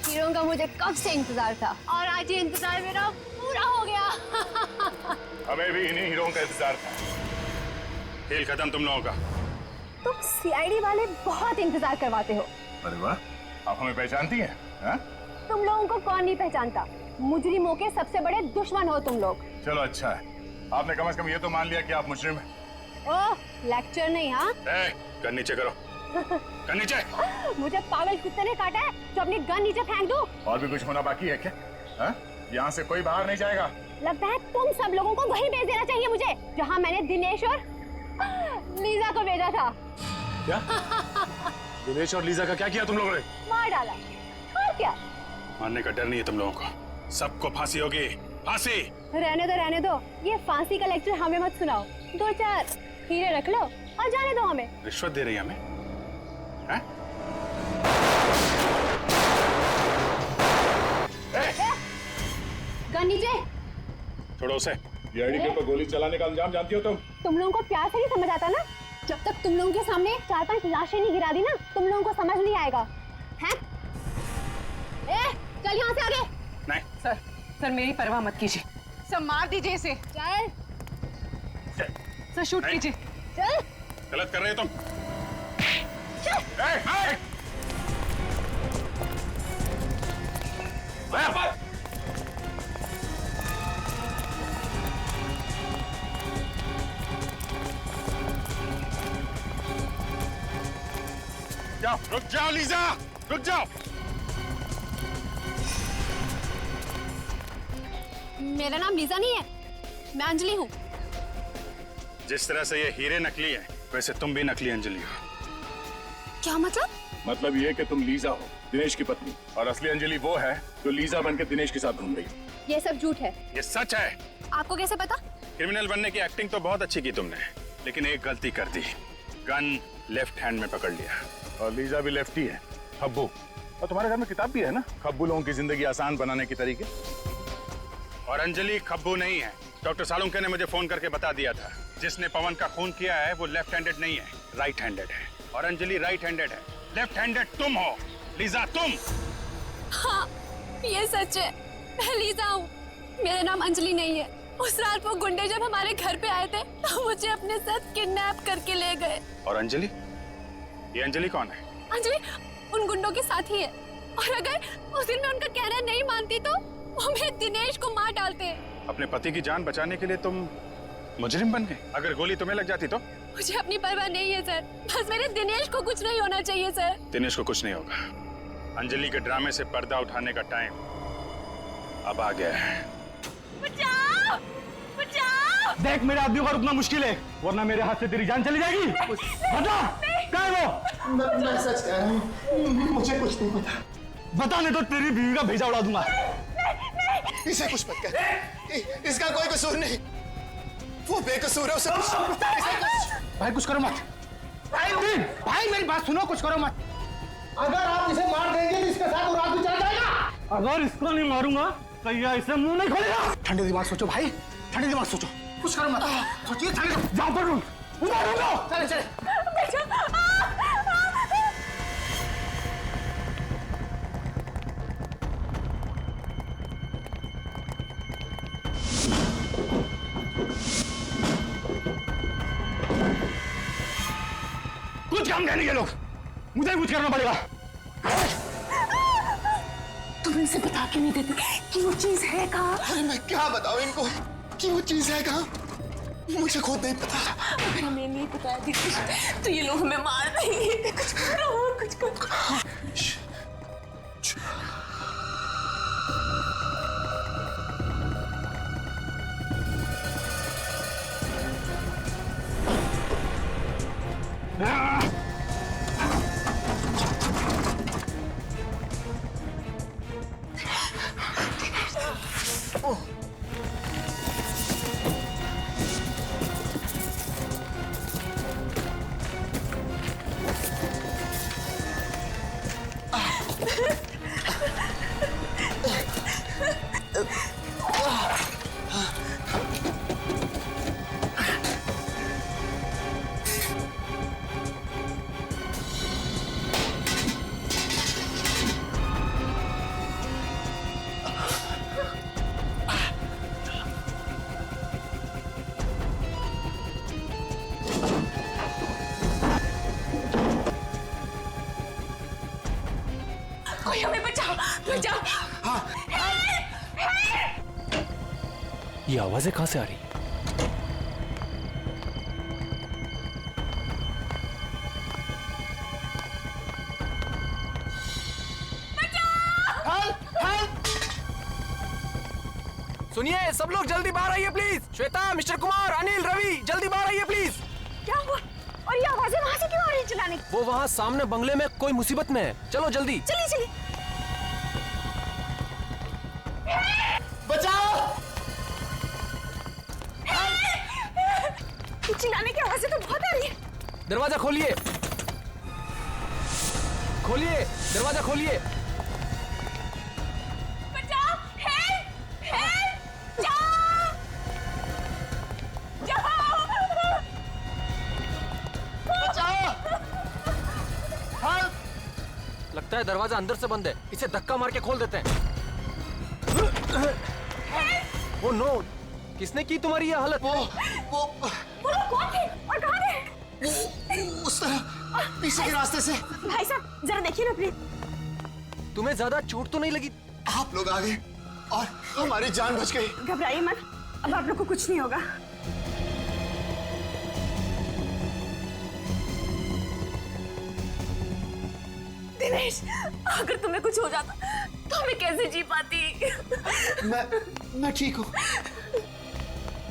Hero का मुझे कब से इंतजार था और आज ये इंतजार मेरा पूरा हो गया। हमें भी इन्हीं हीरों का इंतजार था। खेल खत्म तुम लोगों का। तुम सीआईडी वाले बहुत इंतजार करवाते हो। अरे वाह, आप हमें पहचानती हैं? हाँ? तुम लोगों को कौन नहीं पहचानता, मुजरिमों के सबसे बड़े दुश्मन हो तुम लोग। चलो अच्छा है, आपने कम से कम ये तो मान लिया कि आप मुजरिम हैं। ओह, लेक्चर नहीं। हाँ, गन नीचे करो। गन नीचे। मुझे पागल कुत्ते ने काटा है तो अपनी गन नीचे फेंक दूं? और भी कुछ होना बाकी है क्या? यहाँ से कोई बाहर नहीं जाएगा। लगता है तुम सब लोगों को वहीं भेज देना चाहिए मुझे, जहाँ मैंने दिनेश और लीजा को भेजा था। क्या? दिनेश और लीजा का क्या किया तुम लोगों ने? मार डाला। और क्या? मारने का डर नहीं है तुम लोगों को, सबको फांसी होगी, फांसी। रहने दो, ये फांसी का लेक्चर हमें मत सुनाओ। 2-4 हीरे रख लो और जाने दो हमें। रिश्वत दे रही है हमें? हैं? गन नीचे। छोड़ो उसे। सीआईडी के ऊपर गोली चलाने का अंजाम जानती हो तुम? तुम लोगों को प्यार से नहीं समझ आता ना? जब तक तुम लोगों के सामने 4-5 लाशें नहीं गिरा दी ना, तुम लोगों को समझ नहीं आएगा। हैं? चल यहाँ से आगे। नहीं सर मेरी परवाह मत कीजिए, सर मार दीजिए इसे। चल सर शूट कीजिए। चल। गलत कर रहे हो तुम। रुक जाओ लीजा, रुक जाओ। मेरा नाम लीजा नहीं है, मैं अंजलि हूँ। जिस तरह से ये हीरे नकली है, वैसे तुम भी नकली अंजलि हो। क्या मतलब? मतलब ये कि तुम लीजा हो, दिनेश की पत्नी, और असली अंजलि वो है जो लीजा बनकर दिनेश के साथ घूम रही है। ये सब झूठ है। ये सच है। आपको कैसे पता? क्रिमिनल बनने की एक्टिंग तो बहुत अच्छी की तुमने, लेकिन एक गलती कर दी, गन लेफ्ट हैंड में पकड़ लिया। और लीजा भी लेफ्टी है, खब्बू। और तुम्हारे घर में किताब भी है ना, खब्बू लोगों की जिंदगी आसान बनाने के तरीके। और अंजलि खब्बू नहीं है। डॉक्टर सालुंके ने मुझे फोन करके बता दिया था, जिसने पवन का खून किया है वो लेफ्ट हैंडेड नहीं है, राइट हैंडेड है। और अंजलि राइट हैंडेड है। लेफ्ट हैंडेड तुम हो, लीजा तुम। हाँ, ये सच है, मैं लीजा हूँ। मेरा नाम अंजलि नहीं है। उस रात वो गुंडे जब हमारे घर पे आए थे तो मुझे अपने साथ किडनैप करके ले गए। और अंजलि? ये अंजलि कौन है? अंजलि उन गुंडों के साथ ही है, और अगर उस दिन मैं उनका कहना नहीं मानती तो वो मेरे दिनेश को मार डालते। अपने पति की जान बचाने के लिए तुम मुजरिम बन गए? अगर गोली तुम्हें लग जाती तो? मुझे अपनी परवाह नहीं है सर, बस मेरे दिनेश को कुछ नहीं होना चाहिए सर। दिनेश को कुछ नहीं होगा। अंजलि के ड्रामे से पर्दा उठाने का टाइम अब आ गया है। बचाओ! बचाओ! देख, मेरे आदमी को रुकना मुश्किल है, वरना मेरे हाथ से तेरी जान चली जाएगी। बता, कहाँ है वो? मैं सच कह रहा हूँ, मुझे कुछ नहीं पता। बता, नहीं तो तेरी बीवी का भेजा उड़ा दूंगा। इसे कुछ मत कर, इसका कोई कसूर नहीं, वो बेकसूर है, उसे कुछ। भाई कुछ करो मत। भाई मेरी बात सुनो, कुछ करो मत। अगर आप इसे मार देंगे तो इसके साथ रात भी चला जाएगा। अगर इसको नहीं मारूंगा तो ये इसे मुंह नहीं खोलेगा। ठंडे दिमाग सोचो भाई, ठंडे दिमाग सोचो, कुछ करो मत। सोचिए, जाओ पर उतारूंगा। चले चले। कुछ काम नहीं ये लोग, मुझे कुछ करना पड़ेगा। तुम इनसे बता के नहीं देते कि वो चीज है कहाँ? अरे मैं क्या बताऊं इनको कि वो चीज है कहाँ, मुझे खुद नहीं पता। अगर हमें नहीं पता तो ये लोग हमें मार देंगे। कुछ करो, कुछ करो। कोई हमें बचाओ, बचाओ। ये आवाजें कहां से आ रही? सुनिए सब लोग जल्दी बाहर आइए प्लीज। श्वेता, मिस्टर कुमार, अनिल, रवि, जल्दी बाहर आइए प्लीज। क्या हुआ? और ये आवाजें वहां से क्यों आ रही है चिल्लाने की? वो वहाँ सामने बंगले में कोई मुसीबत में है। चलो जल्दी। चलिए चलिए। बचाओ। चिल्लाने की आवाजें तो बहुत आ रही है। दरवाजा खोलिए, खोलिए दरवाजा खोलिए। बचाओ, हेल्प, हेल्प, जाओ, जाओ। लगता है दरवाजा अंदर से बंद है, इसे धक्का मार के खोल देते हैं। ओ नो, किसने की तुम्हारी ये हालत? वो वो लोग कौन थे और कहाँ गए? उस तरह पीछे के रास्ते से। भाई साहब जरा देखिए ना प्लीज। तुम्हें ज्यादा चोट तो नहीं लगी? आप लोग आ गए और हमारी जान बच गई। घबराइए मत, अब आप लोग को कुछ नहीं होगा। दिनेश, अगर तुम्हें कुछ हो जाता तो मैं कैसे जी पाती? मैं ठीक हूँ।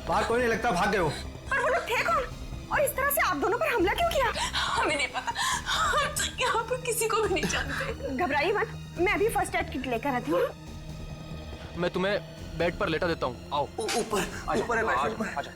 बाहर कोई नहीं लगता, भाग गए हो। पर वो लोग थे कौन? और इस तरह से आप दोनों पर हमला क्यों किया? हमें नहीं पता, हम तो यहाँ पर किसी को भी नहीं जानते। घबराइए मत, मैं अभी फर्स्ट एड किट लेकर आती हूँ। मैं तुम्हें बेड पर लेटा देता हूँ, आओ। ऊपर है बेड, ऊपर। आजा।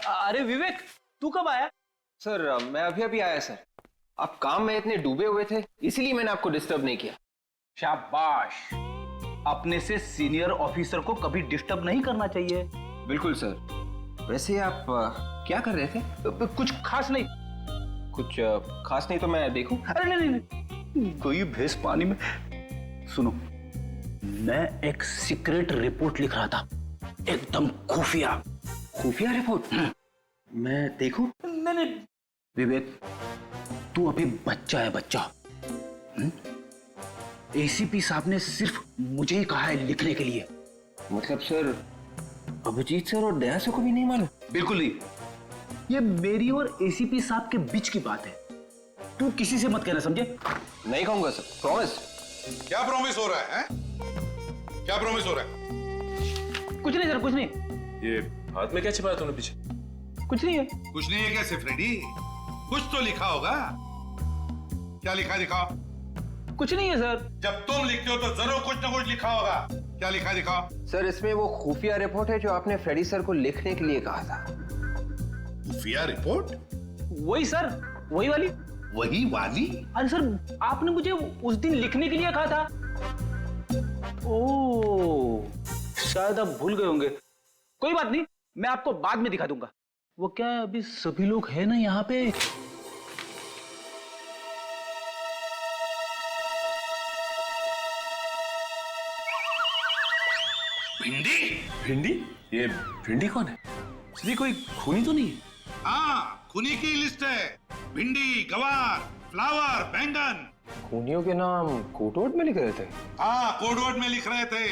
अरे विवेक, तू कब आया? सर मैं अभी अभी आया सर। आप काम में इतने डूबे हुए थे, इसीलिए मैंने आपको डिस्टर्ब नहीं किया। शाबाश, अपने से सीनियर ऑफिसर को कभी डिस्टर्ब नहीं करना चाहिए। बिल्कुल सर। वैसे आप क्या कर रहे थे? कुछ खास नहीं। कुछ खास नहीं तो मैं देखूं? अरे नहीं, कोई भैंस पानी में। सुनो, मैं एक सीक्रेट रिपोर्ट लिख रहा था, एकदम खुफिया। खुफिया रिपोर्ट? मैं देखूं? नहीं। विवेक, तू अभी बच्चा है, बच्चा। एसीपी साहब ने सिर्फ मुझे ही कहा है लिखने के लिए। मतलब सर, अभिजीत सर और दया सर को भी नहीं मालूम? बिल्कुल नहीं, ये मेरी और एसीपी साहब के बीच की बात है। तू किसी से मत कहना, समझे? नहीं कहूंगा सर, प्रॉमिस। क्या प्रॉमिस हो रहा है? क्या प्रॉमिस हो रहा है? कुछ नहीं सर, कुछ नहीं। ये हाथ में क्या छिपाया तूने पीछे? कुछ नहीं है। कुछ नहीं है कैसे फ्रेडी? कुछ तो लिखा होगा। क्या लिखा है दिखाओ। कुछ नहीं है सर। जब तुम लिखते हो तो जरूर कुछ ना कुछ लिखा होगा। क्या लिखा है दिखाओ। सर इसमें वो खुफिया रिपोर्ट है जो आपने फ्रेडी सर को लिखने के लिए कहा था। खुफिया रिपोर्ट? वही सर, वही वाली। वही वाली? अरे सर, आपने मुझे उस दिन लिखने के लिए कहा था। ओह, शायद आप भूल गए होंगे। कोई बात नहीं, मैं आपको बाद में दिखा दूंगा। वो क्या है, अभी सभी लोग हैं ना यहाँ पे। भिंडी? भिंडी? ये भिंडी कौन है? ये कोई खूनी तो नहीं है? हाँ, खूनी की लिस्ट है। भिंडी, गवार, फ्लावर, बैंगन। खूनियों के नाम कोडवर्ड में लिख रहे थे? हाँ, कोडवर्ड में लिख रहे थे।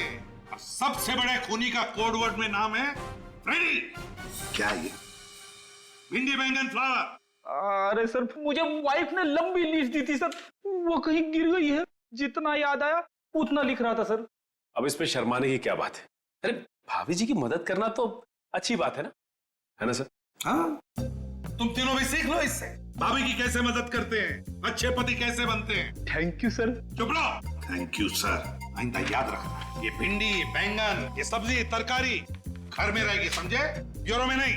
और सबसे बड़े खूनी का कोडवर्ड में नाम है फ्रेडी। क्या ये? भिंडी, बैंगन, फ्लावर। अरे सर, मुझे वाइफ ने लंबी लिस्ट दी थी सर, वो कहीं गिर गई है। जितना याद आया उतना लिख रहा था सर। अब इसमें शर्माने की क्या बात है? अरे भाभी जी की मदद करना तो अच्छी बात है ना सर? हाँ, तुम तीनों भी सीख लो इससे। भाभी की कैसे मदद करते हैं, अच्छे पति कैसे बनते हैं। Thank you sir. चुप रहो। Thank you sir. आइंदा याद रखना, ये भिंडी, बैंगन, ये सब्जी, तरकारी घर में रहेगी, समझे? ब्यूरो में नहीं।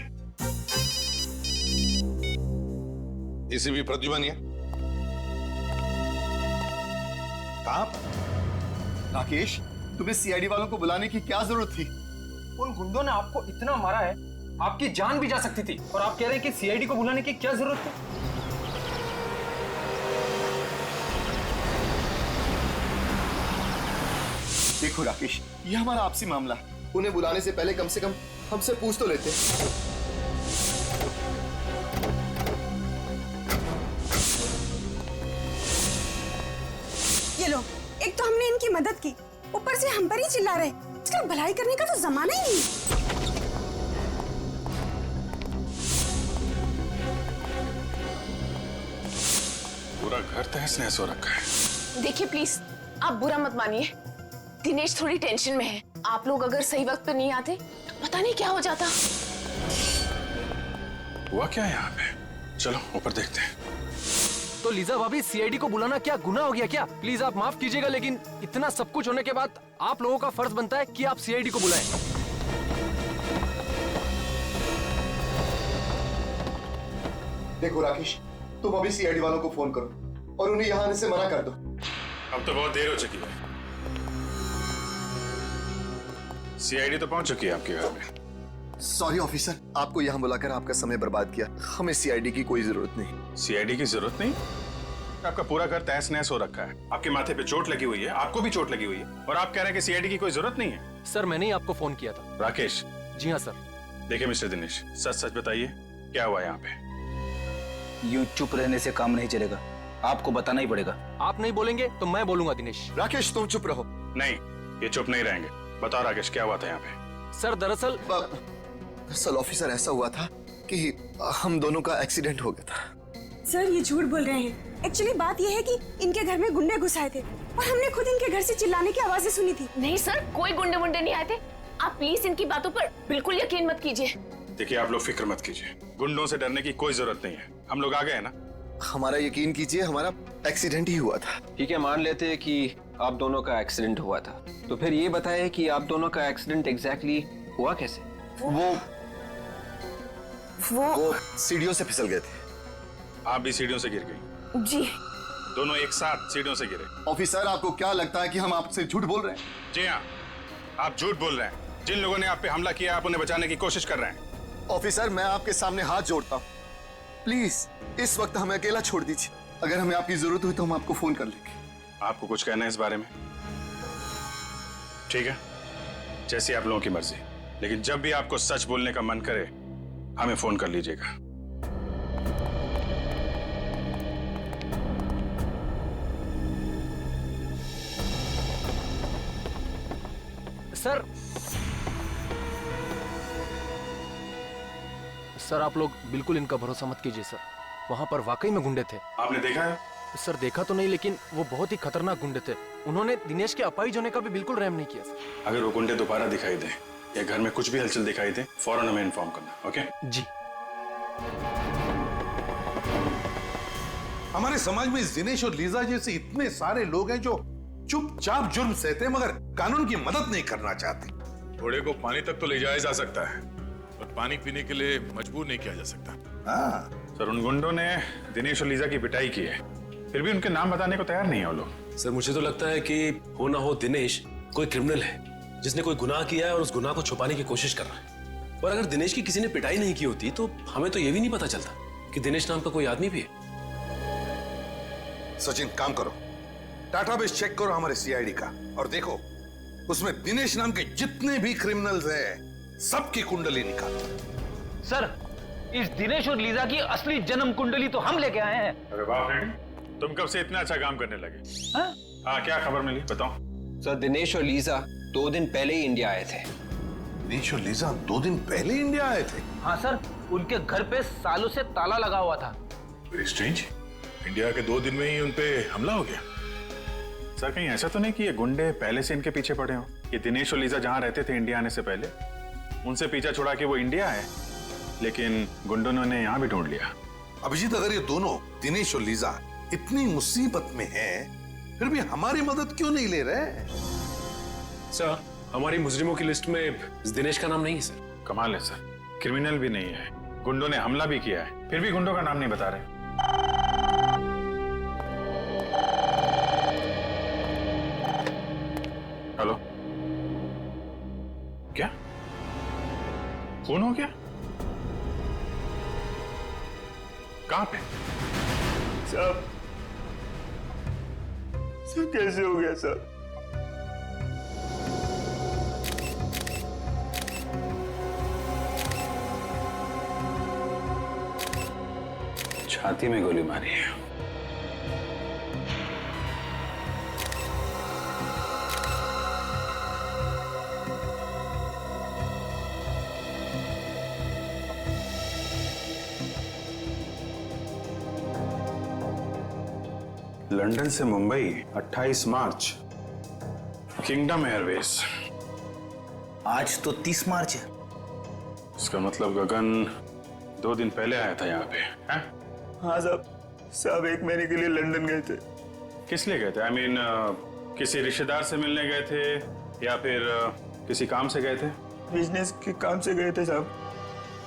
इसी भी प्रद्युमन है। कहाँ? राकेश, तुम्हें सीआईडी वालों को बुलाने की क्या जरूरत थी? उन गुंडों ने आपको इतना मारा है, आपकी जान भी जा सकती थी, और आप कह रहे हैं कि सीआईडी को बुलाने की क्या जरूरत है? देखो राकेश, ये हमारा आपसी मामला है। उन्हें बुलाने से पहले कम से कम हमसे पूछ तो लेते। ये लो, एक तो हमने इनकी मदद की, ऊपर से हम पर ही चिल्ला रहे। इसका भलाई करने का तो जमाना ही नहीं। पूरा घर तहस नहस हो रखा है। देखिए प्लीज, आप बुरा मत मानिए, दिनेश थोड़ी टेंशन में है। आप लोग अगर सही वक्त पे नहीं आते तो पता नहीं क्या हो जाता। हुआ क्या है यहाँ पे? चलो ऊपर देखते हैं। तो लीजा भाभी, सीआईडी को बुलाना क्या गुनाह हो गया क्या? प्लीज आप माफ कीजिएगा, लेकिन इतना सब कुछ होने के बाद आप लोगों का फर्ज बनता है कि आप सीआईडी को बुलाएं। देखो राकेश, तुम अभी सीआईडी वालों को फोन करो और उन्हें यहाँ आने से मना कर दो। अब तो बहुत देर हो चुकी है। सीआईडी तो पहुंच चुकी है आपके घर में। सॉरी ऑफिसर, आपको यहाँ बुलाकर आपका समय बर्बाद किया। हमें सीआईडी की कोई जरूरत नहीं। सीआईडी की जरूरत नहीं? आपका पूरा घर तहस नहस हो रखा है, आपके माथे पे चोट लगी हुई है, आपको भी चोट लगी हुई है, और आप कह रहे हैं कि सीआईडी की कोई जरूरत नहीं है। सर, मैंने ही आपको फोन किया था। राकेश। जी हाँ सर। देखिए मिस्टर दिनेश, सच सच बताइए, क्या हुआ यहाँ पे? यूं चुप रहने से काम नहीं चलेगा, आपको बताना ही पड़ेगा। आप नहीं बोलेंगे तो मैं बोलूंगा दिनेश। राकेश तुम चुप रहो। नहीं, ये चुप नहीं रहेंगे। बताओ राकेश, क्या हुआ था यहाँ पे? सर दरअसल ऑफिसर, ऐसा हुआ था कि हम दोनों का एक्सीडेंट हो गया था। सर ये झूठ बोल रहे हैं। एक्चुअली बात ये है कि इनके घर में गुंडे घुस आए थे और हमने खुद इनके घर से चिल्लाने की आवाजें सुनी थी। नहीं सर, कोई गुंडे मुंडे नहीं आए थे। आप प्लीज इनकी बातों पर बिल्कुल यकीन मत कीजिए। देखिए आप लोग फिक्र मत कीजिए, गुंडों से डरने की कोई जरूरत नहीं है। हम लोग आ गए ना। हमारा यकीन कीजिए, हमारा एक्सीडेंट ही हुआ था। ठीक है, मान लेते हैं कि आप दोनों का एक्सीडेंट हुआ था, तो फिर ये बताएं कि आप दोनों का एक्सीडेंट एग्जैक्टली हुआ कैसे? वो सीढ़ियों से फिसल गए थे। आप भी सीढ़ियों से गिर गई? जी। दोनों एक साथ सीढ़ियों से गिरे? ऑफिसर, आपको क्या लगता है कि हम आपसे झूठ बोल रहे हैं? जी हाँ, आप झूठ बोल रहे हैं। जिन लोगों ने आप पे हमला किया, आप उन्हें बचाने की कोशिश कर रहे हैं। ऑफिसर, मैं आपके सामने हाथ जोड़ता हूँ, प्लीज इस वक्त हमें अकेला छोड़ दीजिए। अगर हमें आपकी जरूरत हुई तो हम आपको फोन कर लेंगे। आपको कुछ कहना है इस बारे में? ठीक है, जैसी आप लोगों की मर्जी, लेकिन जब भी आपको सच बोलने का मन करे हमें फोन कर लीजिएगा। सर आप लोग बिल्कुल इनका भरोसा मत कीजिए सर, वहाँ पर वाकई में गुंडे थे। आपने देखा है? सर देखा तो नहीं, लेकिन वो बहुत ही खतरनाक गुंडे थे। उन्होंने दिनेश के अपाहिज होने का भी बिल्कुल रहम नहीं किया सर। अगर वो गुंडे दोबारा दिखाई दे या घर में कुछ भी हलचल दिखाई दे, फौरन हमें इन्फॉर्म करना। ओके जी। हमारे समाज में दिनेश और लीजा जैसे इतने सारे लोग हैं जो चुपचाप जुर्म सहते हैं मगर कानून की मदद नहीं करना चाहते। घोड़े को पानी तक तो ले जाया जा सकता है, पर पानी पीने के लिए मजबूर नहीं किया जा सकता। हाँ सर, उन गुंडों ने दिनेश और लीजा की पिटाई की है, फिर भी उनके नाम बताने को तैयार नहीं है वो लोग। सर मुझे तो लगता है कि हो ना हो दिनेश कोई क्रिमिनल है जिसने कोई गुनाह किया है और उस गुनाह को छुपाने की कोशिश कर रहा है। और अगर दिनेश की किसी ने पिटाई नहीं की होती तो हमें तो ये भी नहीं पता चलता कि दिनेश नाम का कोई आदमी भी है। सचिन, काम करो, डाटाबेस चेक करो हमारे सीआईडी का और देखो उसमें दिनेश नाम के जितने भी क्रिमिनल्स हैं सबकी कुंडली निकालो। सर, इस दिनेश और लीजा की असली जन्म कुंडली तो हम लेके आए हैं। अरे वाह फ्रेंड, तुम कब से इतना अच्छा काम करने लगे? हाँ, क्या खबर मिली बताओ। सर दिनेश और लीजा 2 दिन पहले ही इंडिया आए थे। दिनेश और लीजा 2 दिन पहले इंडिया आए थे? हाँ सर, उनके घर पे सालों से ताला लगा हुआ था। वेरी स्ट्रेंज, इंडिया के 2 दिन में ही उनपे हमला हो गया। सर कहीं ऐसा तो नहीं कि ये गुंडे पहले से इनके पीछे पड़े हो? ये दिनेश और लीजा जहां रहते थे इंडिया आने से पहले, उनसे पीछा छुड़ा के वो इंडिया आए, लेकिन गुंडों ने यहाँ भी ढूंढ लिया। अभिजीत, अगर ये दोनों दिनेश और लीजा इतनी मुसीबत में हैं, फिर भी हमारी मदद क्यों नहीं ले रहे? सर हमारी मुजरिमों की लिस्ट में दिनेश का नाम नहीं है सर। कमाल है सर, क्रिमिनल भी नहीं है, गुंडों ने हमला भी किया है, फिर भी गुंडों का नाम नहीं बता रहे। हेलो, क्या खून हो गया? कहां पे? साहब कैसे हो गया साहब? छाती में गोली मारी है। लंदन से मुंबई 28 मार्च, किंगडम एयरवेज। आज तो 30 मार्च है। इसका मतलब गगन 2 दिन पहले आया था यहाँ पे, हैं? हाँ साहब 1 महीने के लिए लंदन गए थे। किस लिए गए थे? I mean, किसी रिश्तेदार से मिलने गए थे या फिर किसी काम से गए थे? बिजनेस के काम से गए थे साहब।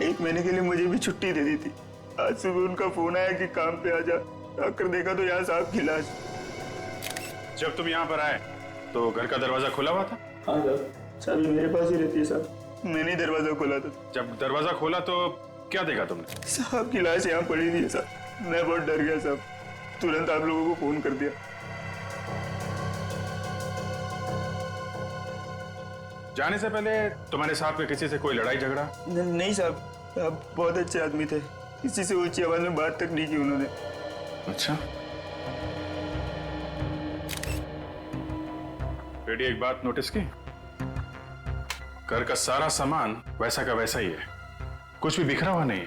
1 महीने के लिए मुझे भी छुट्टी दे दी थी। आज सुबह उनका फोन आया कि काम पे आ जा। आकर देखा तो यहाँ साहब की लाश। जब तुम यहाँ पर आए तो घर का दरवाजा खुला हुआ था? हाँ साहब, चाबी मेरे पास ही रहती है साहब। मैंने ही दरवाजा खोला था। जब दरवाजा खोला तो क्या देखा तुमने? साहब की लाश यहाँ पड़ी थी साहब। मैं बहुत डर गया साहब, तुरंत आप लोगों को फोन कर दिया। जाने से पहले तुम्हारे साथ में किसी से कोई लड़ाई झगड़ा? नहीं साहब, आप बहुत अच्छे आदमी थे। किसी से ऊंची आवाज में बात तक नहीं की उन्होंने। अच्छा। बेटी एक बात नोटिस की? घर का सारा सामान वैसा का वैसा ही है, कुछ भी बिखरा हुआ नहीं है।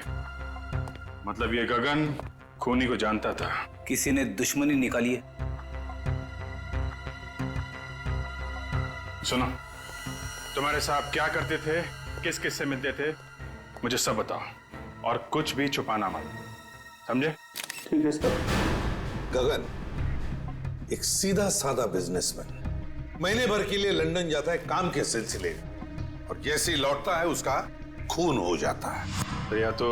मतलब ये गगन खूनी को जानता था। किसी ने दुश्मनी निकाली है। सुनो, तुम्हारे साहब क्या करते थे, किस किस से मिलते थे, मुझे सब बताओ और कुछ भी छुपाना मत, समझे? ठीक है साहब। गगन एक सीधा साधा बिजनेसमैन, महीने भर के लिए लंदन जाता है काम के सिलसिले में, और जैसे ही लौटता है उसका खून हो जाता है। तो या तो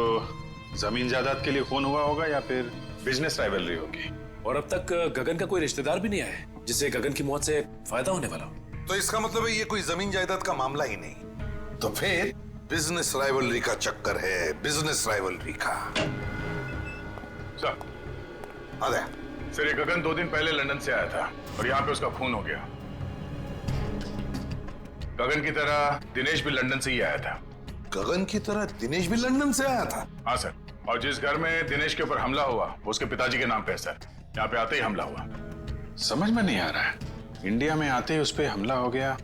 जमीन जायदाद के लिए खून हुआ होगा या फिर बिजनेस राइवलरी होगी। और अब तक गगन का कोई रिश्तेदार भी नहीं आया है जिससे गगन की मौत से फायदा होने वाला हो। तो इसका मतलब है ये कोई जमीन जायदाद का मामला ही नहीं, तो फिर बिजनेस राइवलरी का चक्कर है, बिजनेस राइवलरी का। सर, अरे सर, ये गगन 2 दिन पहले लंदन से आया था और यहाँ पे उसका खून हो गया। गगन की तरह दिनेश भी लंदन से ही आया था। गगन की तरह दिनेश भी लंदन से आया था? हाँ सर, और जिस घर में दिनेश के ऊपर हमला हुआ वो उसके पिताजी के नाम पे है सर। यहाँ पे आते ही हमला हुआ। समझ में नहीं आ रहा है, इंडिया में आते ही उस पर हमला हो गया,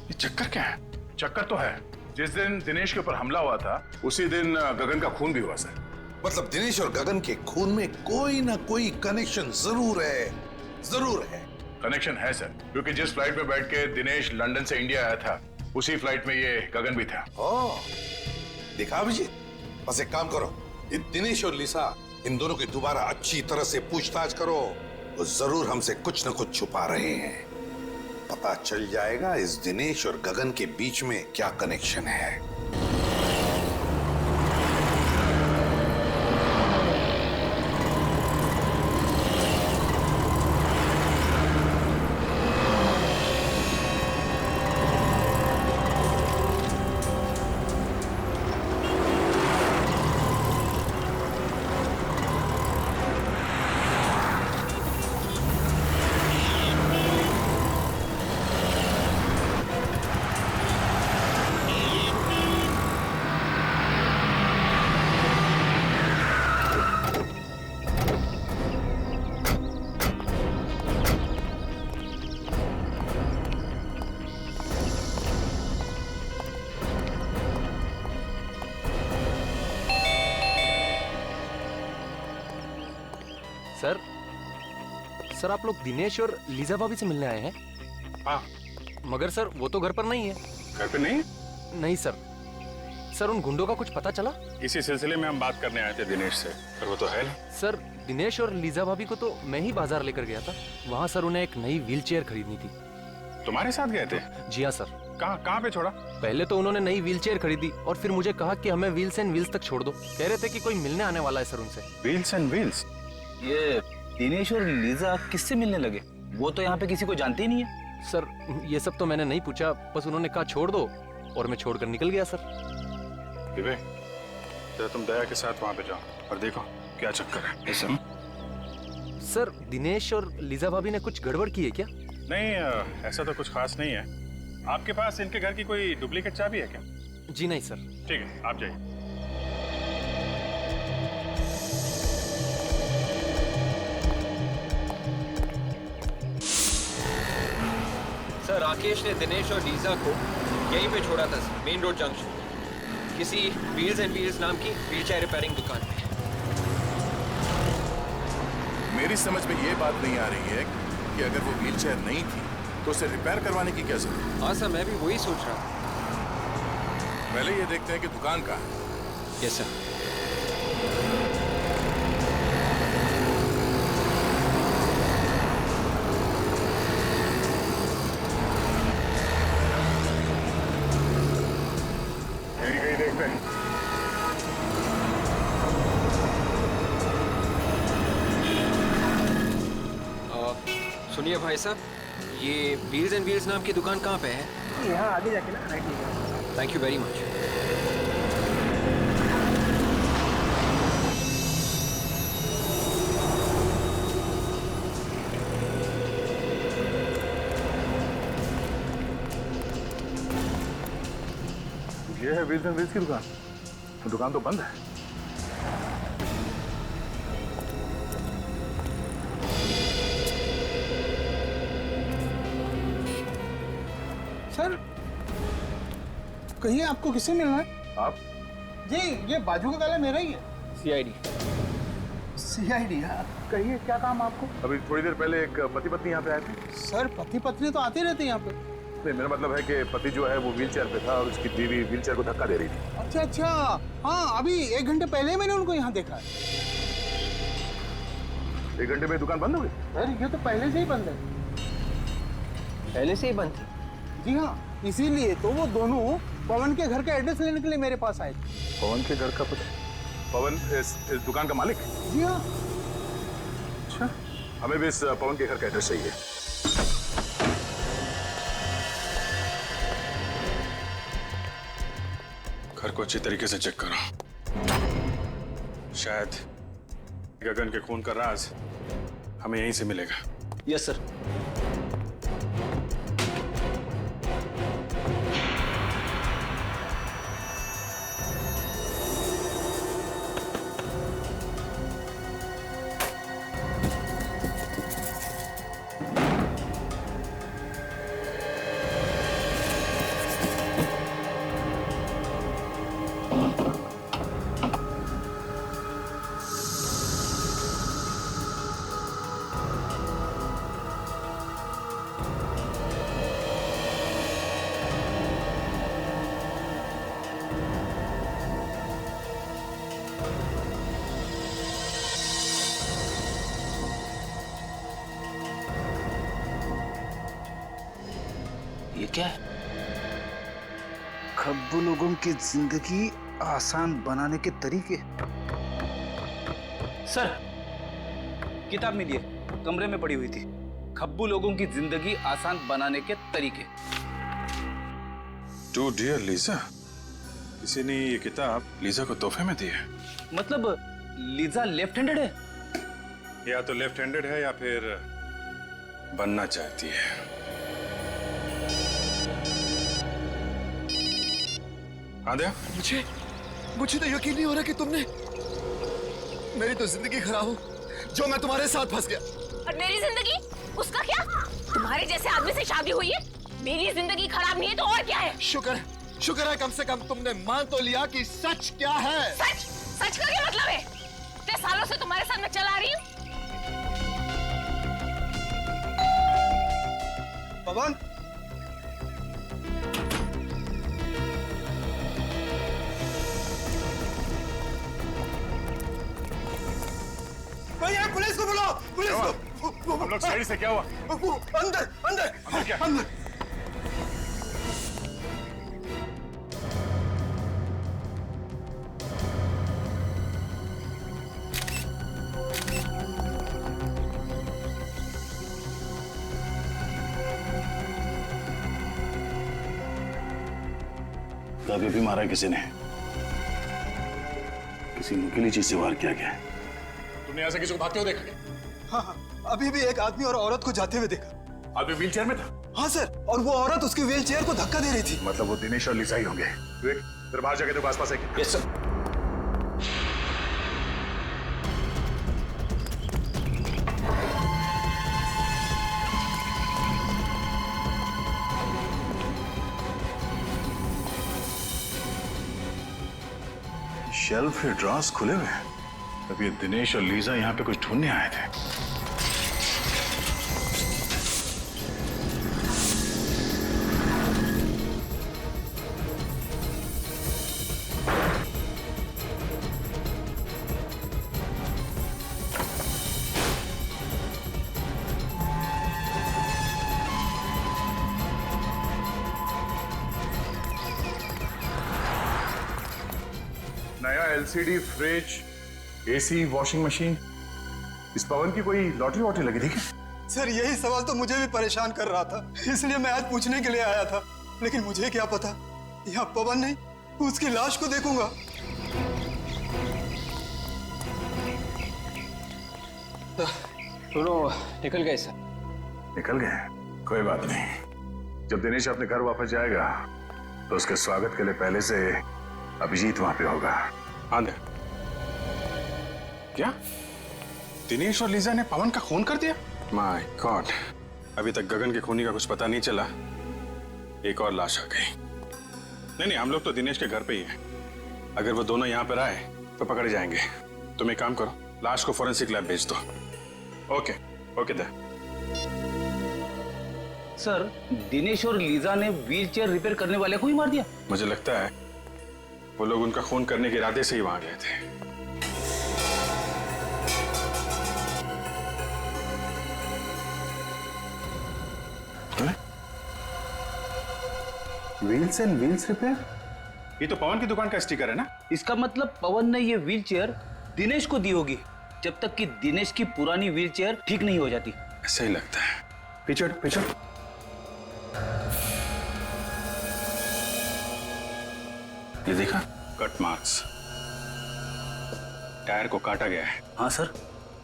ये चक्कर क्या है? चक्कर तो है, जिस दिन दिनेश के ऊपर हमला हुआ था उसी दिन गगन का खून भी हुआ सर। मतलब दिनेश और गगन के खून में कोई ना कोई कनेक्शन जरूर है, जरूर है। कनेक्शन है सर, क्योंकि जिस फ्लाइट में बैठ के दिनेश लंदन से इंडिया आया था उसी फ्लाइट में ये गगन भी था। देखा अभिजीत, बस एक काम करो, ये दिनेश और लिसा इन दोनों की दोबारा अच्छी तरह से पूछताछ करो। वो जरूर हमसे कुछ न कुछ छुपा रहे हैं। पता चल जाएगा इस दिनेश और गगन के बीच में क्या कनेक्शन है। सर आप लोग दिनेश और लीजा भाभी से मिलने आए हैं? हाँ। मगर सर वो तो घर पर नहीं है। घर पे नहीं? नहीं सर। सर उन गुंडों का कुछ पता चला? इसी सिलसिले में हम बात करने आए थे दिनेश से, पर वो तो है नहीं। सर दिनेश और लीजा भाभी को तो मैं ही बाजार लेकर गया था। वहाँ सर उन्हें एक नई व्हीलचेयर खरीदनी थी। तुम्हारे साथ गए थे? जी हाँ सर। कहाँ पे छोड़ा? पहले तो उन्होंने नई व्हीलचेयर खरीदी और फिर मुझे कहा कि हमें व्हील्स एंड व्हील्स तक छोड़ दो। कह रहे थे कि कोई मिलने आने वाला है सर उनसे। Wheels and wheels? ये दिनेश और लीजा किससे मिलने लगे? वो तो यहाँ पे किसी को जानते ही नहीं है। सर ये सब तो मैंने नहीं पूछा, बस उन्होंने कहा छोड़ दो और मैं छोड़कर निकल गया सर। विवेक, जरा तुम दया के साथ वहां पे जाओ और देखो क्या चक्कर है। सर, दिनेश और लीजा भाभी ने कुछ गड़बड़ की है क्या? नहीं, ऐसा तो कुछ खास नहीं है। आपके पास इनके घर की कोई डुप्लीकेट चाबी है क्या? जी नहीं सर। ठीक है, आप जाइए। सर, राकेश ने दिनेश और लीजा को यहीं पे छोड़ा था, मेन रोड जंक्शन, किसी व्हील्स एंड व्हील्स नाम की व्हीलचेयर रिपेयरिंग दुकान पे। मेरी समझ में ये बात नहीं आ रही है कि अगर वो व्हीलचेयर नहीं थी तो उसे रिपेयर करवाने की क्या जरूरत? हाँ सर, मैं भी वही सोच रहा हूँ। पहले ये देखते हैं कि दुकान कहाँ है। Yes sir. यही कहीं देखते हैं। सुनिए भाई साहब, ये व्हील्स एंड व्हील्स नाम की दुकान कहाँ पे है? यहाँ आगे जाके ना राइट लीजिए। Thank you very much. ये है व्हील्स एंड व्हील्स की दुकान। तो दुकान तो बंद है। सर, कहिए आपको किससे मिलना है? आप? जी, ये बाजू का गाला मेरा ही है। सीआईडी। सीआईडी? हाँ, कहिए क्या काम आपको? अभी थोड़ी देर पहले एक पति पत्नी यहाँ पे आए थे। सर, पति पत्नी तो आते रहते हैं यहाँ पे। नहीं, मेरा मतलब है कि पति जो है वो व्हीलचेयर पे था और उसकी बीवी व्हीलचेयर को धक्का दे रही थी। अच्छा अच्छा, हाँ, अभी 1 घंटे पहले मैंने उनको यहाँ देखा है। 1 घंटे में दुकान बंद हो गई? सर, ये तो पहले से ही बंद है। पहले से ही बंद थी? जी हाँ, इसीलिए तो वो दोनों पवन के घर का एड्रेस लेने के लिए मेरे पास आए थे। पवन के घर का पता? पवन इस दुकान का मालिक? जी हाँ। अच्छा, हमें भी इस पवन के घर का एड्रेस चाहिए। घर को अच्छी तरीके से चेक करो। शायद गगन के खून का राज हमें यहीं से मिलेगा। Yes sir. ये क्या है? खब्बू लोगों की जिंदगी आसान बनाने के तरीके। सर, किताब मिली है, कमरे में पड़ी हुई थी। खब्बू लोगों की जिंदगी आसान बनाने के तरीके। टू डियर लीजा, किसी ने ये किताब लीजा को तोहफे में दी है। मतलब लीजा लेफ्ट हैंडेड है? या तो लेफ्ट हैंडेड है या फिर बनना चाहती है। आद्या, मुझे तो यकीन नहीं हो रहा कि तुमने मेरी तो जिंदगी खराब हो, जो मैं तुम्हारे साथ फंस गया। और मेरी जिंदगी? उसका क्या? तुम्हारे जैसे आदमी से शादी हुई है, मेरी जिंदगी खराब नहीं है तो और क्या है? शुक्र है कम से कम तुमने मान तो लिया कि सच क्या है। सच का क्या मतलब है? इतने सालों से तुम्हारे साथ मैं चला रही हूँ। पवन, भैया पुलिस को बुलाओ, पुलिस को। हम लोग साइड से, क्या हुआ? अंदर अंदर क्या? अंदर। अभी भी मारा है किसी ने। किसी नुकीली चीज से वार किया गया है। तुमने यहाँ से किसी को भागते हुए देखा क्या? हाँ हाँ, अभी भी एक आदमी और औरत को जाते हुए देखा। आदमी व्हील चेयर में था? हाँ सर, और वो औरत उसकी व्हील चेयर को धक्का दे रही थी। मतलब वो दिनेश और लिसा ही होंगे। विवेक, तेरे बाहर जाके देखो आसपास है क्या? Yes sir. शेल्फ के ड्रॉर्स खुले हुए हैं। तब ये दिनेश और लीजा यहाँ पे कुछ ढूंढने आए थे। नया LCD fridge, AC, washing machine, इस पवन की कोई लॉटरी वॉटरी लगी थी क्या? सर यही सवाल तो मुझे भी परेशान कर रहा था, इसलिए मैं आज पूछने के लिए आया था। लेकिन मुझे क्या पता, यहाँ पवन नहीं, उसकी लाश को देखूंगा। दोनों निकल गए सर। निकल गए? कोई बात नहीं। जब दिनेश अपने घर वापस जाएगा तो उसके स्वागत के लिए पहले से अभिजीत वहां पे होगा। आंधे। क्या दिनेश और लीजा ने पवन का खून कर दिया? माय गॉड, अभी तक गगन के खूनी का कुछ पता नहीं चला, एक और लाश आ गई। नहीं, हम लोग तो दिनेश के घर पे ही हैं। अगर वो दोनों यहाँ पर आए तो पकड़े जाएंगे। तुम एक काम करो, लाश को फॉरेंसिक लैब भेज दो। ओके ओके दे। सर, दिनेश और लीजा ने व्हील चेयर रिपेयर करने वाले को ही मार दिया? मुझे लगता है वो लोग उनका खून करने के इरादे से ही वहां गए थे। Wheels and wheels repair? ये तो पवन की दुकान का स्टिकर है ना? इसका मतलब पवन ने ये व्हील चेयर दिनेश को दी होगी, जब तक कि दिनेश की पुरानी व्हील चेयर ठीक नहीं हो जाती। ऐसा ही लगता है। पीछे पीछे। ये देखा, कट मार्क्स, टायर को काटा गया है। हाँ सर,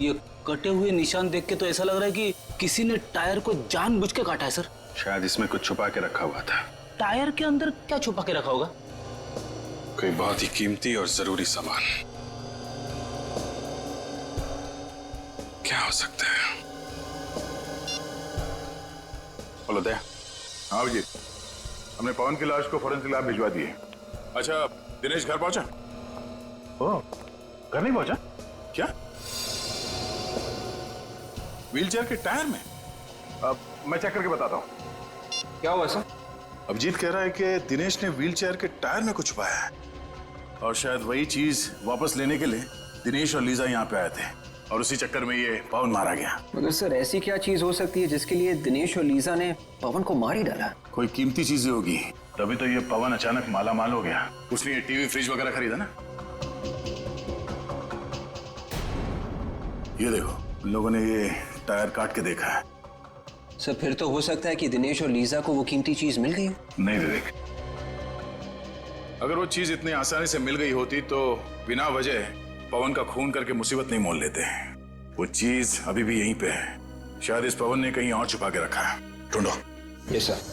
ये कटे हुए निशान देख के तो ऐसा लग रहा है कि किसी ने टायर को जानबूझ के काटा है सर। शायद इसमें कुछ छुपा के रखा हुआ था। टायर के अंदर क्या छुपा के रखा होगा? कोई बहुत ही कीमती और जरूरी सामान। क्या हो सकता है? बोलो दया। हाँ जी, हमने पवन की लाश को फॉरेंसिक लैब भिजवा दी है। अच्छा, दिनेश घर पहुंचा? ओह, घर नहीं पहुंचा? क्या? व्हीलचेयर के टायर में? अब मैं चेक करके बताता हूं। क्या हुआ सर? अभिजीत कह रहा है कि दिनेश ने व्हीलचेयर के टायर में कुछ छुपाया है, और शायद वही चीज वापस लेने के लिए दिनेश और लीजा यहाँ पे आए थे, और उसी चक्कर में ये पवन मारा गया। मगर सर ऐसी क्या चीज हो सकती है जिसके लिए दिनेश और लीजा ने पवन को मार ही डाला? कोई कीमती चीजें होगी, तभी तो ये पवन अचानक माला माल हो गया। उसने ये टीवी फ्रिज वगैरह खरीदा ना। ये देखो, उन लोगों ने ये टायर काट के देखा है। सर फिर तो हो सकता है कि दिनेश और लीजा को वो कीमती चीज मिल गई हो। नहीं विवेक, अगर वो चीज इतनी आसानी से मिल गई होती तो बिना वजह पवन का खून करके मुसीबत नहीं मोल लेते। वो चीज अभी भी यहीं पे है। शायद इस पवन ने कहीं और छुपा के रखा है। ढूंढो। Yes sir.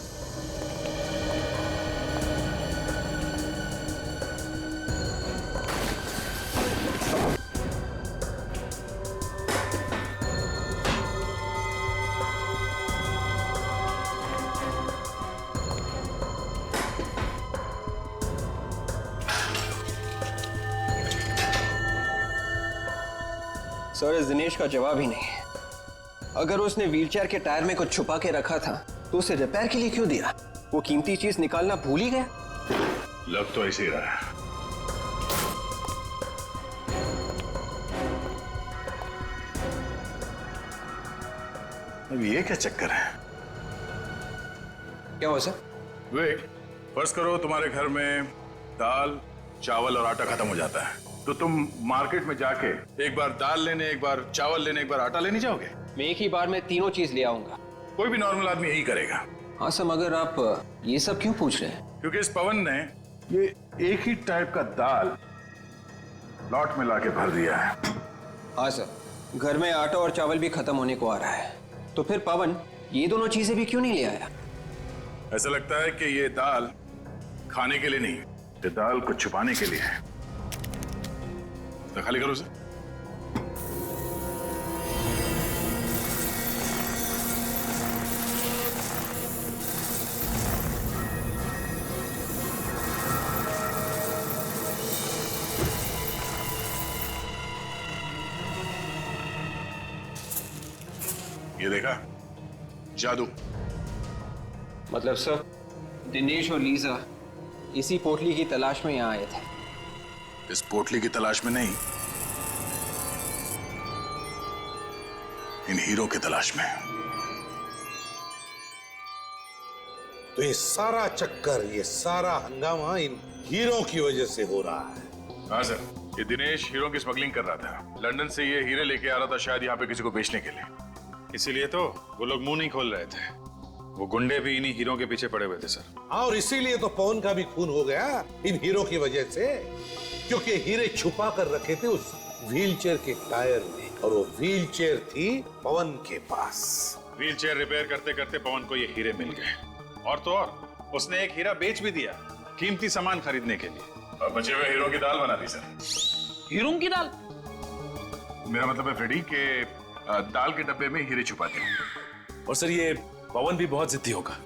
सर इस दिनेश का जवाब ही नहीं। अगर उसने व्हीलचेयर के टायर में कुछ छुपा के रखा था तो उसे रिपेयर के लिए क्यों दिया? वो कीमती चीज निकालना भूल ही गया। लग तो ऐसे ही रहा है। अब ये क्या चक्कर है? क्या हुआ सर? विवेक, फर्ज करो तुम्हारे घर में दाल, चावल और आटा खत्म हो जाता है, तो तुम मार्केट में जाके एक बार दाल लेने, एक बार चावल लेने, एक बार आटा लेने जाओगे? मैं एक ही बार में तीनों चीज ले आऊंगा। कोई भी नॉर्मल आदमी यही करेगा। हाँ सर, मगर आप ये सब क्यों पूछ रहे हैं? क्योंकि इस पवन ने ये एक ही टाइप का दाल लॉट में लाके भर दिया है। हाँ सर, घर में आटा और चावल भी खत्म होने को आ रहा है, तो फिर पवन ये दोनों चीजें भी क्यों नहीं ले आया? ऐसा लगता है कि ये दाल खाने के लिए नहीं, ये दाल को छुपाने के लिए है। तो खाली करो उसे। ये देखा, जादू। मतलब सर, दिनेश और लीजा इसी पोटली की तलाश में यहाँ आए थे। इस पोटली की तलाश में नहीं, इन हीरो की तलाश में। तो ये सारा चक्कर, ये सारा हंगामा इन हीरो की वजह से हो रहा है। हाँ सर, ये दिनेश हीरो की स्मगलिंग कर रहा था। लंदन से ये हीरे लेके आ रहा था, शायद यहाँ पे किसी को बेचने के लिए। इसीलिए तो वो लोग मुंह नहीं खोल रहे थे। वो गुंडे भी इन्हीं हीरो के पीछे पड़े हुए थे सर। और इसीलिए तो पवन का भी खून हो गया इन हीरो की वजह से, क्योंकि हीरे छुपा कर रखे थे उस व्हीलचेयर के टायर में, और वो व्हीलचेयर थी पवन के पास। व्हीलचेयर रिपेयर करते करते पवन को ये हीरे मिल गए, और तो और उसने एक हीरा बेच भी दिया कीमती सामान खरीदने के लिए, और बचे हुए हीरो की दाल बना दी सर। हीरो की दाल? मेरा मतलब है फ्रेडी के दाल के डब्बे में हीरे छुपा दिए। और सर ये पवन भी बहुत जिद्दी होगा,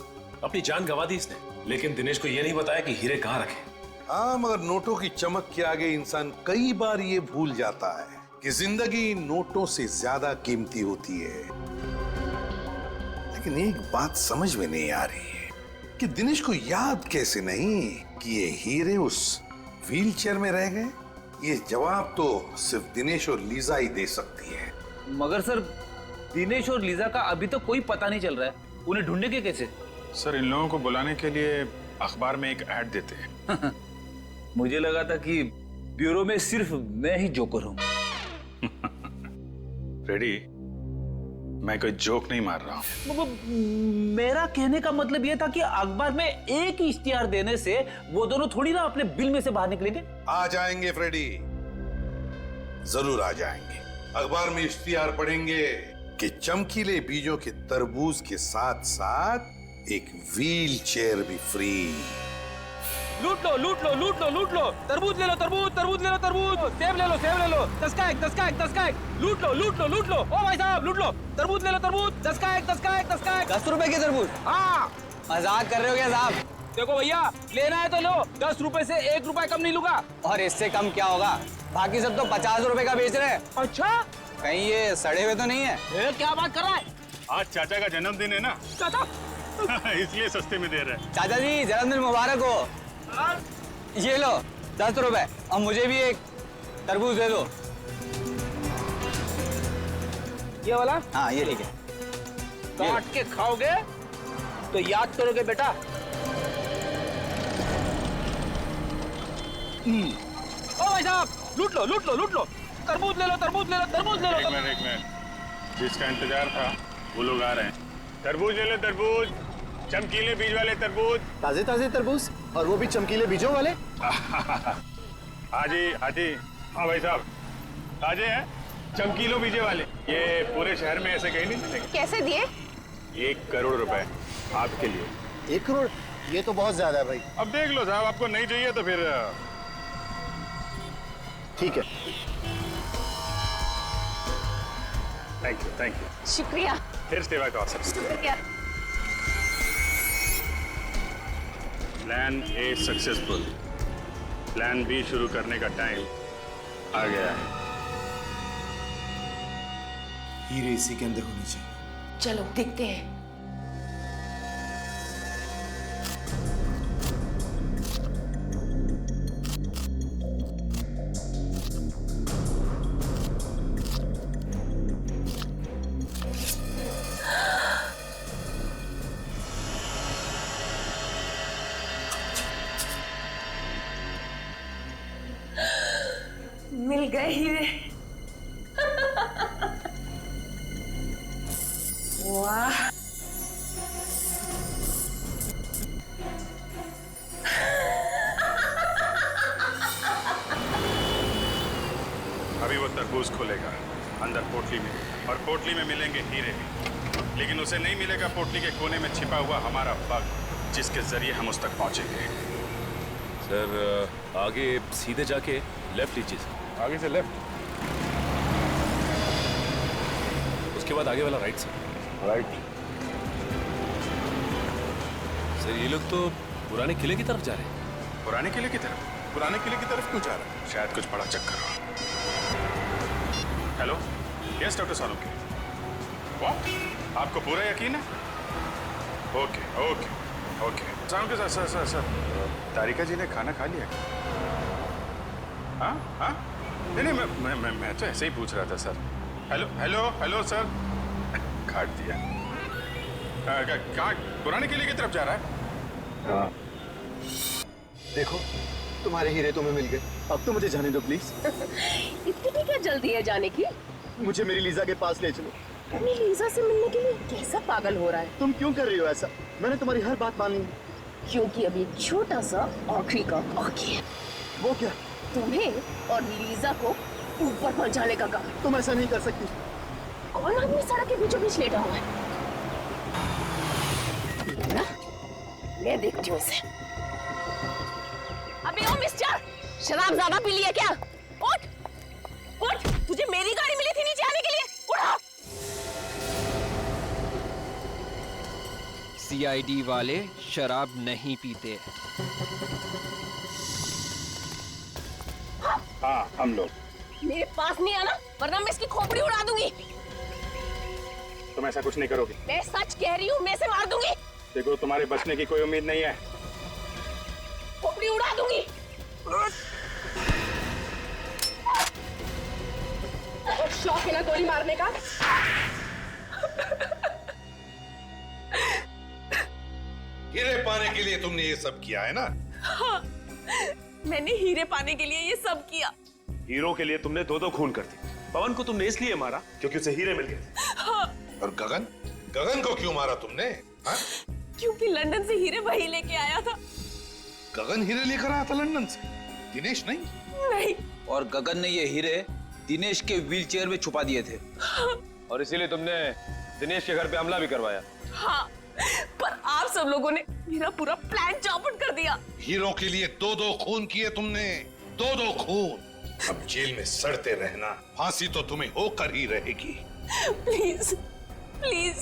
अपनी जान गंवा दी इसने, लेकिन दिनेश को ये नहीं बताया कि हीरे कहाँ रखे। हाँ, मगर नोटों की चमक के आगे इंसान कई बार ये भूल जाता है कि जिंदगी नोटों से ज्यादा कीमती होती है। लेकिन एक बात समझ में नहीं आ रही है कि दिनेश को याद कैसे नहीं कि ये हीरे उस व्हीलचेयर में रह गए। ये जवाब तो सिर्फ दिनेश और लीजा ही दे सकती है। मगर सर, दिनेश और लीजा का अभी तो कोई पता नहीं चल रहा है, उन्हें ढूंढेंगे कैसे? सर, इन लोगों को बुलाने के लिए अखबार में एक ऐड देते हैं। मुझे लगा था कि ब्यूरो में सिर्फ मैं ही जोकर हूं। फ्रेडी, मैं कोई जोक नहीं मार रहा हूं। मेरा कहने का मतलब यह था कि अखबार में एक ही इश्तिहार देने से वो दोनों थोड़ी ना अपने बिल में से बाहर निकलेंगे। आ जाएंगे फ्रेडी, जरूर आ जाएंगे। अखबार में इश्तिहार पढ़ेंगे कि चमकीले बीजों के तरबूज के साथ साथ एक व्हील चेयर भी फ्री। लूट लो, लूट लो, लूट लो, लूट लो। तरबूज ले लो, तरबूज, तरबूज ले लो, तरबूज। सेब ले लो, सेब ले लो। 10 का एक, 10 का एक, 10 का एक। लूट लो, लूट लो, लूट लो। ओ भाई साहब, लूट लो। तरबूज ले लो, तरबूज। 10 का एक, 10 का एक, 10 का एक। 10 रुपए की तरबूज? हाँ। मजाक कर रहे हो क्या साहब? देखो भैया, लेना है तो लो, 10 रुपए से 1 रुपया कम नहीं लूंगा। और इससे कम क्या होगा? बाकी सब तो 50 रुपए का बेच रहे हैं। अच्छा, कहीं ये सड़े हुए तो नहीं है? क्या बात कर रहा है? आज चाचा का जन्मदिन है ना, चाचा इसलिए सस्ते में दे रहे हैं। चाचा जी, जन्मदिन मुबारक हो। ये लो 10 रुपए, और मुझे भी एक तरबूज दे दो। ये वाला? हाँ, ये ठीक है। काट के खाओगे तो याद करोगे बेटा। ओ भाई साहब, लूट लो, लूट लो, लूट लो। तरबूज ले लो, तरबूज ले लो, तरबूज ले लो। एक मिनट, जिसका इंतजार था वो लोग आ रहे हैं। तरबूज ले लो, तरबूज, चमकीले बीज वाले तरबूज। ताजे ताजे तरबूज, और वो भी चमकीले बीजों वाले। हाजी, हाजी, हाँ भाई साहब, ताजे हैं, चमकीलों बीजे वाले। ये पूरे शहर में ऐसे कहीं नहीं मिलेंगे। कैसे दिए? 1 करोड़ रुपए आपके लिए। 1 करोड़? ये तो बहुत ज्यादा है भाई। अब देख लो साहब, आपको नहीं चाहिए तो फिर ठीक है। Thank you, thank you. शुक्रिया। फिर सेवा का अवसर। शुक्रिया। Plan A successful, plan B शुरू करने का टाइम आ गया है। हीरे इसी के अंदर होनी चाहिए। चलो देखते हैं। मिल गए हीरे। वाह, कूज खुलेगा अंदर पोटली में, और पोटली में मिलेंगे हीरे, लेकिन उसे नहीं मिलेगा पोटली के कोने में छिपा हुआ हमारा बग, जिसके जरिए हम उस तक पहुंचेंगे। सर आगे सीधे जाके लेफ्ट लीजिए सर। आगे से लेफ्ट, उसके बाद आगे वाला राइट से। राइट। सर ये लोग तो पुराने किले की तरफ जा रहे हैं। पुराने किले की तरफ? पुराने किले की तरफ क्यों जा रहा है? शायद कुछ बड़ा चक्कर हो। Hello, yes doctor Salunke. What? आपको पूरा यकीन है? Okay okay okay. Salunke sir sir sir sir, Tarika ji ने खाना खा लिया? हाँ हाँ, नहीं नहीं, मैं तो ऐसे ही पूछ रहा था sir. Hello hello hello sir, काट दिया। कहाँ? पुराने किले की तरफ जा रहा है? हाँ। देखो, तुम्हारे हीरे तुम्हें मिल गए, अब तो मुझे जाने दो प्लीज। इतनी क्या जल्दी है जाने की? मुझे मेरी लीजा के पास ले चलो। अपनी लीजा से मिलने के लिए कैसा पागल हो रहा है? तुम क्यों कर रही हो ऐसा? मैंने तुम्हारी हर बात मान ली। क्योंकि अभी छोटा सा आखिरी का बाकी है। वो क्या? तुम्हें और लीजा को ऊपर पहुंचाने का काम। तुम ऐसा नहीं कर सकती। कौन आदमी सड़क के बीचों बीच लेटा हुआ है? मैं देखती हूँ इसे। अबे ओ मिस्टर, शराब ज्यादा पी लिया क्या? उठ उठ, तुझे मेरी गाड़ी मिली थी नीचे आने के लिए, उठा। सीआईडी वाले शराब नहीं पीते। हाँ, हम लोग। मेरे पास नहीं आना, वरना मैं इसकी खोपड़ी उड़ा दूंगी। तुम ऐसा कुछ नहीं करोगे। मैं सच कह रही हूँ, मैं इसे मार दूंगी। देखो, तुम्हारे बचने की कोई उम्मीद नहीं है। खोपड़ी उड़ा दूंगी। शौक है ना गोली मारने का? हीरे पाने के लिए तुमने ये सब किया है ना? हाँ, मैंने हीरे पाने के लिए ये सब किया। हीरो के लिए तुमने दो खून कर दी। पवन को तुमने इसलिए मारा क्योंकि उसे हीरे मिल गए। हाँ। और गगन? गगन को क्यों मारा तुमने? हाँ? क्योंकि लंदन से हीरे वही लेके आया था। गगन हीरे लेकर आया था लंदन से, दिनेश नहीं? नहीं। और गगन ने ये हीरे दिनेश के व्हीलचेयर में छुपा दिए थे। हाँ। और इसीलिए तुमने दिनेश के घर पे हमला भी करवाया। हाँ, पर आप सब लोगों ने मेरा पूरा प्लान चौपट कर दिया। हीरो के लिए दो खून किए तुमने, दो खून। अब जेल में सड़ते रहना, फांसी तो तुम्हें होकर ही रहेगी। Please please.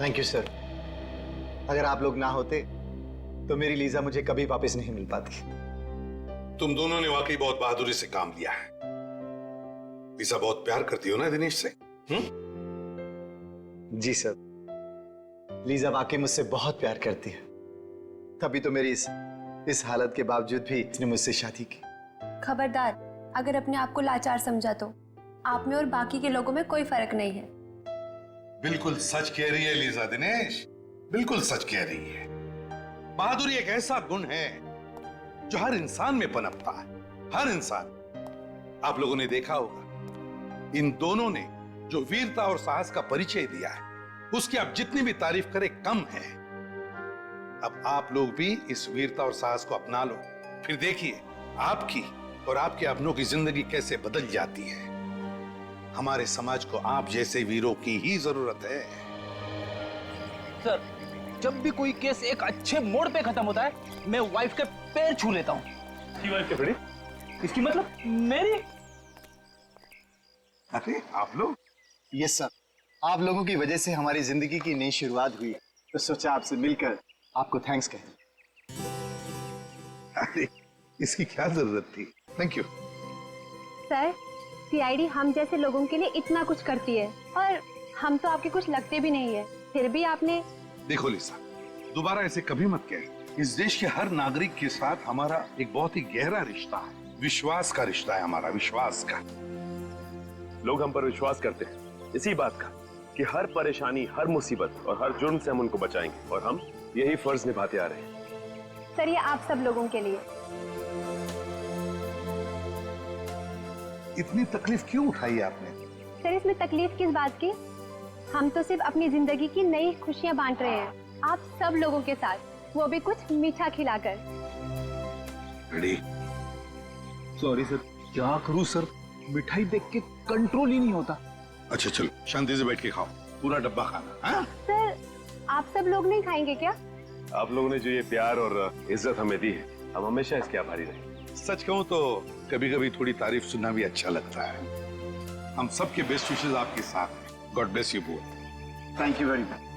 Thank you sir. अगर आप लोग ना होते तो मेरी लीजा मुझे कभी वापस नहीं मिल पाती। तुम दोनों ने वाकई बहुत बहादुरी से काम लिया है। लीजा बहुत प्यार करती हो ना दिनेश से? जी सर, लीजा वाकई मुझसे बहुत प्यार करती है, तभी तो मेरी इस हालत के बावजूद भी इसने मुझसे शादी की। खबरदार, अगर अपने आप को लाचार समझा तो आप में और बाकी के लोगों में कोई फर्क नहीं है। बिल्कुल सच कह रही है लीजा दिनेश, बिल्कुल सच कह रही है। बहादुरी एक ऐसा गुण है जो हर इंसान में पनपता है, हर इंसान। आप लोगों ने देखा होगा, इन दोनों ने जो वीरता और साहस का परिचय दिया है, उसकी आप जितनी भी तारीफ करें कम है। अब आप लोग भी इस वीरता और साहस को अपना लो, फिर देखिए आपकी और आपके अपनों की जिंदगी कैसे बदल जाती है। हमारे समाज को आप जैसे वीरों की ही जरूरत है। सर, जब भी कोई केस एक अच्छे मोड़ पे खत्म होता है, मैं वाइफ के पैर छू लेता हूँ। वाइफ के पैर? इसकी मतलब मेरी? अरे आप लोग? यस सर, आप लोगों की वजह से हमारी जिंदगी की नई शुरुआत हुई, तो सोचा आपसे मिलकर आपको थैंक्स कहें। अरे इसकी क्या जरूरत थी? थैंक यू सर, सीआईडी हम जैसे लोगों के लिए इतना कुछ करती है और हम तो आपके कुछ लगते भी नहीं है, फिर भी आपने। देखो लिसा, दोबारा ऐसे कभी मत कहें। इस देश के हर नागरिक के साथ हमारा एक बहुत ही गहरा रिश्ता है, विश्वास का रिश्ता है हमारा, विश्वास का। लोग हम पर विश्वास करते हैं इसी बात का कि हर परेशानी, हर मुसीबत और हर जुर्म से हम उनको बचाएंगे, और हम यही फर्ज निभाते आ रहे हैं। सर, ये आप सब लोगों के लिए। इतनी तकलीफ क्यों उठाई आपने? सर, इसमें तकलीफ किस बात की? हम तो सिर्फ अपनी जिंदगी की नई खुशियां बांट रहे हैं आप सब लोगों के साथ, वो भी कुछ मीठा खिलाकर। रेडी? सॉरी सर, क्या करूं सर, मिठाई देख के कंट्रोल ही नहीं होता। अच्छा चलो शांति से बैठ के खाओ, पूरा डब्बा खाना। हाँ? सर आप सब लोग नहीं खाएंगे क्या? आप लोगों ने जो ये प्यार और इज्जत हमें दी है, हम हमेशा इसके आभारी रहेंगे। सच कहूं तो कभी कभी थोड़ी तारीफ सुनना भी अच्छा लगता है। हम सबके बेस्ट विशेस आपके साथ हैं। God bless you both. Thank you very much.